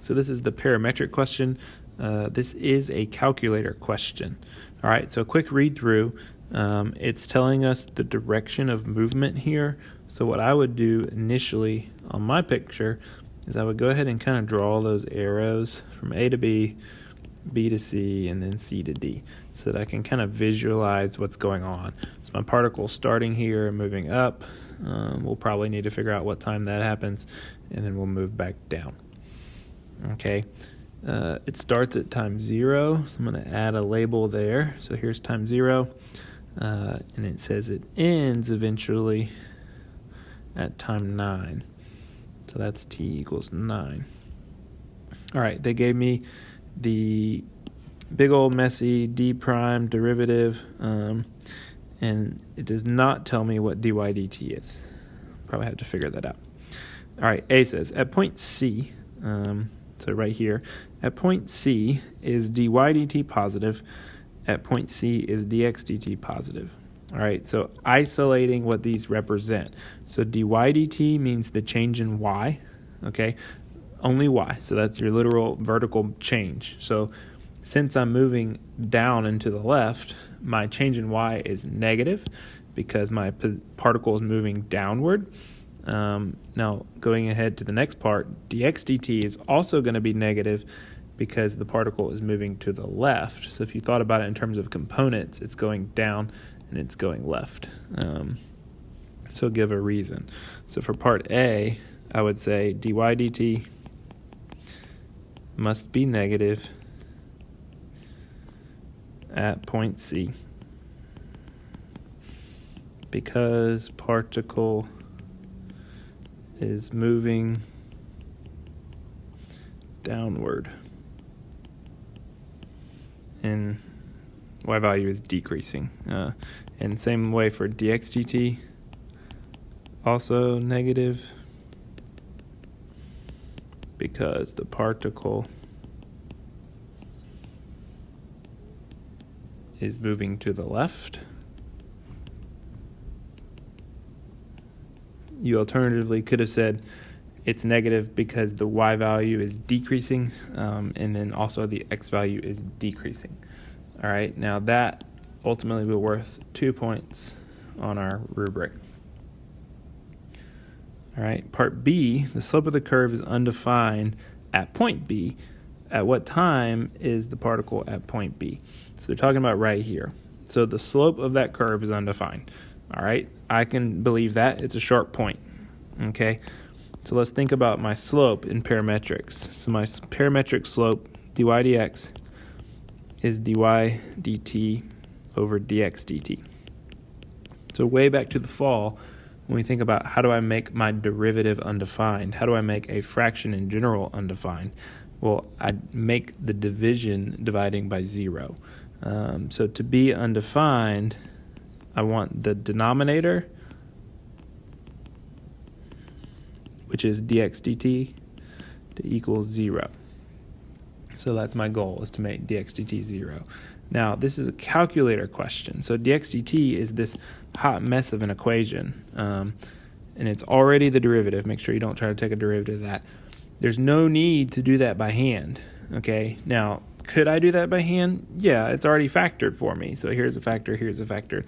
So this is the parametric question. This is a calculator question. All right, so a quick read through. It's telling us the direction of movement here. So what I would do initially on my picture is I would go ahead and kind of draw those arrows from A to B, B to C, and then C to D, so that I can kind of visualize what's going on. So my particle starting here and moving up. We'll probably need to figure out what time that happens, and then we'll move back down. Okay, it starts at time 0. So I'm going to add a label there. So here's time 0, and it says it ends eventually at time 9. So that's t equals 9. All right, they gave me the big old messy d prime derivative, and it does not tell me what dy dt is. Probably have to figure that out. All right, A says at point C, so right here, at point C is dy dt positive, at point C is dx dt positive. All right, so isolating what these represent. So dy dt means the change in y, okay? Only y, so that's your literal vertical change. So since I'm moving down and to the left, my change in y is negative because my particle is moving downward. Now, going ahead to the next part, dx dt is also going to be negative because the particle is moving to the left. So if you thought about it in terms of components, it's going down and it's going left. So give a reason. So for part A, I would say dy dt must be negative at point C because particle is moving downward and y value is decreasing. And same way for dx dt, also negative because the particle is moving to the left. You alternatively could have said it's negative because the y value is decreasing, and then also the x value is decreasing. All right, now that ultimately will be worth 2 points on our rubric. All right, part B, the slope of the curve is undefined at point B. At what time is the particle at point B? So they're talking about right here. So the slope of that curve is undefined. All right, I can believe that. It's a sharp point. Okay, so let's think about my slope in parametrics. So my parametric slope, dy dx, is dy dt over dx dt. So way back to the fall, when we think about how do I make my derivative undefined, how do I make a fraction in general undefined? Well, I'd make the division dividing by 0. So to be undefined, I want the denominator, which is dx dt, to equal 0. So that's my goal, is to make dx dt 0. Now, this is a calculator question. So dx dt is this hot mess of an equation, and it's already the derivative. Make sure you don't try to take a derivative of that. There's no need to do that by hand, okay? Now, could I do that by hand? Yeah, it's already factored for me. So here's a factor, here's a factor.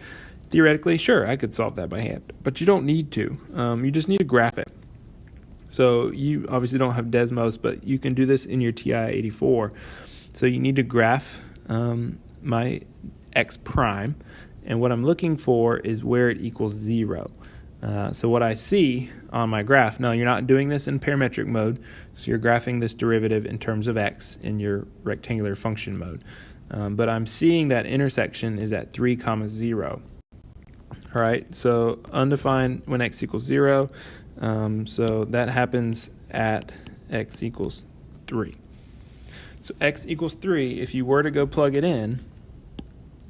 Theoretically, sure, I could solve that by hand, but you don't need to. You just need to graph it. So you obviously don't have Desmos, but you can do this in your TI-84. So you need to graph my x prime, and what I'm looking for is where it equals 0. So what I see on my graph, now you're not doing this in parametric mode, so you're graphing this derivative in terms of x in your rectangular function mode. But I'm seeing that intersection is at 3, 0. All right, so undefined when x equals 0. So that happens at x equals 3. So x equals 3, if you were to go plug it in,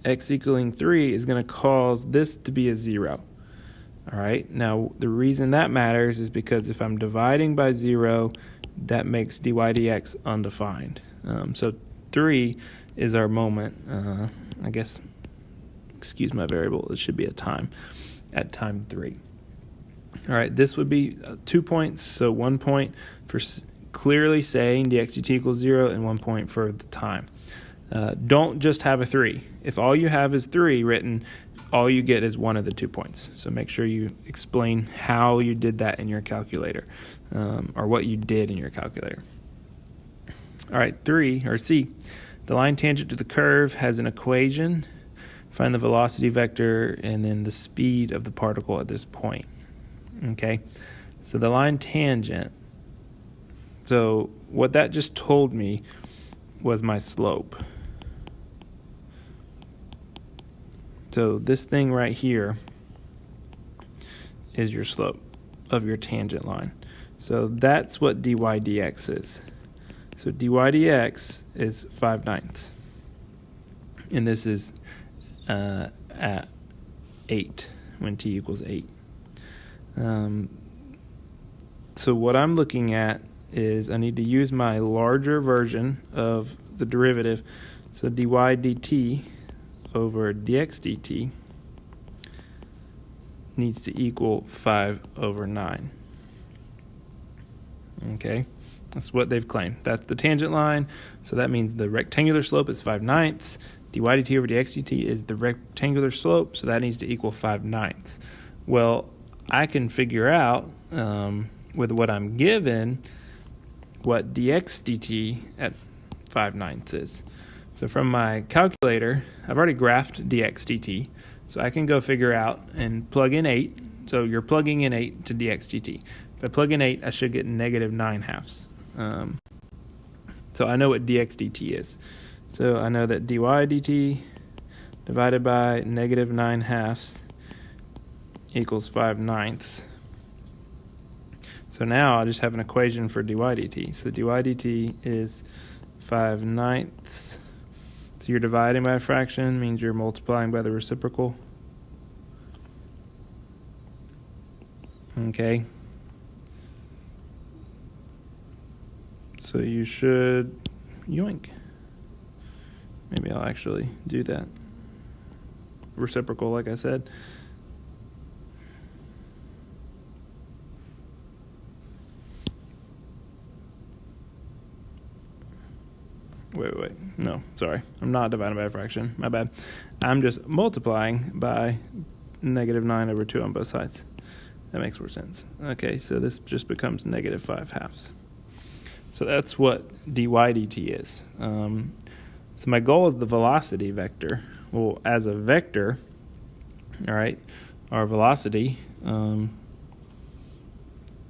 x equaling 3 is going to cause this to be a 0. All right, now the reason that matters is because if I'm dividing by 0, that makes dy dx undefined. So 3 is our moment, I guess, excuse my variable, it should be a time, at time 3. All right, this would be 2 points, so 1 point for clearly saying dx dt equals 0 and 1 point for the time. Don't just have a 3. If all you have is 3 written, all you get is one of the 2 points. So make sure you explain how you did that in your calculator, or what you did in your calculator. All right, 3, or C. The line tangent to the curve has an equation. Find the velocity vector and then the speed of the particle at this point. Okay, so the line tangent. So what that just told me was my slope. So this thing right here is your slope of your tangent line. So that's what dy dx is. So dy dx is 5/9. And this is at 8 when t equals 8. So what I'm looking at is I need to use my larger version of the derivative. So dy dt over dx dt needs to equal 5/9. Okay, that's what they've claimed. That's the tangent line, so that means the rectangular slope is 5/9. Dy dt over dx dt is the rectangular slope, so that needs to equal 5/9. Well, I can figure out with what I'm given what dx dt at 5/9 is. So from my calculator, I've already graphed dx dt, so I can go figure out and plug in 8. So you're plugging in 8 to dx dt. If I plug in 8, I should get -9/2. So I know what dx dt is. So I know that dy dt divided by -9/2 equals 5/9. So now I just have an equation for dy dt. So dy dt is 5/9. So you're dividing by a fraction, means you're multiplying by the reciprocal. Okay. So you should, yoink. Maybe I'll actually do that. Reciprocal, like I said. Wait. No, sorry. I'm not dividing by a fraction. My bad. I'm just multiplying by -9/2 on both sides. That makes more sense. Okay, so this just becomes -5/2. So that's what dy dt is. So my goal is the velocity vector. Well, as a vector, all right, our velocity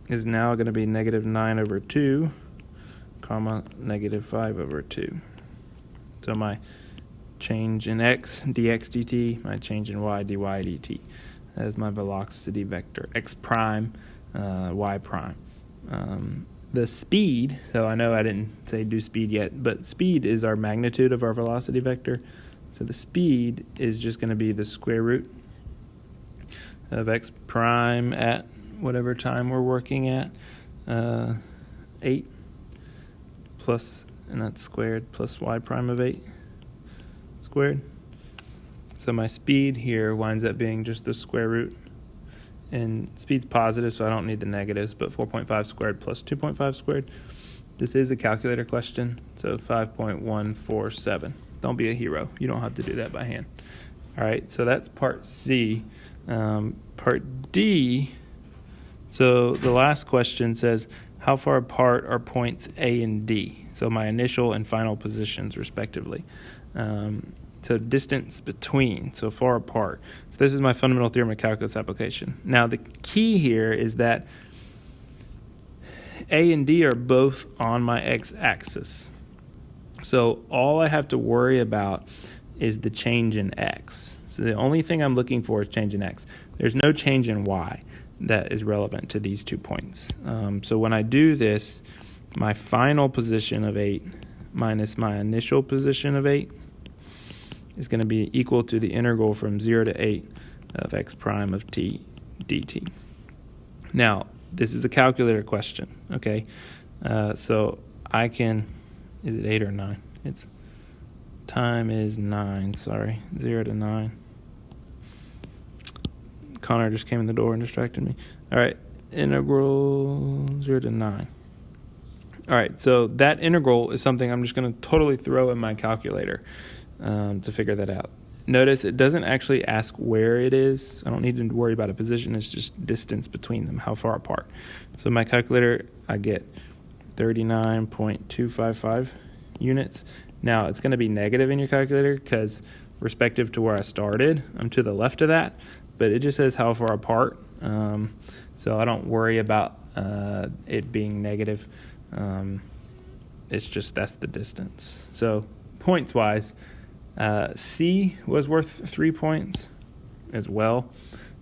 is now going to be -9/2, comma, -5/2. So my change in x, dx dt, my change in y, dy dt. That is my velocity vector, x prime, y prime. The speed, so I know I didn't say do speed yet, but speed is our magnitude of our velocity vector. So the speed is just going to be the square root of x prime at whatever time we're working at, 8 plus, and that's squared, plus y prime of 8 squared. So my speed here winds up being just the square root, and speed's positive, so I don't need the negatives, but 4.5 squared plus 2.5 squared. This is a calculator question, so 5.147. Don't be a hero. You don't have to do that by hand. All right, so that's part C. Part D, so the last question says, how far apart are points A and D? So my initial and final positions, respectively. So distance between, so far apart. So this is my fundamental theorem of calculus application. Now the key here is that A and D are both on my x-axis. So all I have to worry about is the change in x. So the only thing I'm looking for is change in x. There's no change in y that is relevant to these 2 points. So when I do this, my final position of 8 minus my initial position of 8 is going to be equal to the integral from 0 to 8 of x prime of t dt. Now, this is a calculator question, okay? So I can, is it 8 or 9? It's time is 9, sorry, 0 to 9. Connor just came in the door and distracted me. All right, integral 0 to 9. All right, so that integral is something I'm just going to totally throw in my calculator to figure that out. Notice it doesn't actually ask where it is. I don't need to worry about a position. It's just distance between them, how far apart. So my calculator, I get 39.255 units. Now, it's going to be negative in your calculator because respective to where I started, I'm to the left of that, but it just says how far apart. So I don't worry about it being negative. It's just that's the distance. So points-wise, C was worth 3 points as well.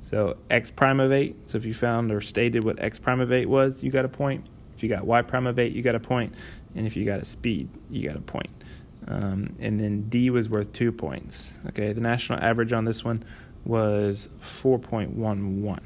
So x prime of 8. So if you found or stated what x prime of 8 was, you got a point. If you got y prime of 8, you got a point. And if you got a speed, you got a point. And then D was worth 2 points. Okay, the national average on this one was 4.11.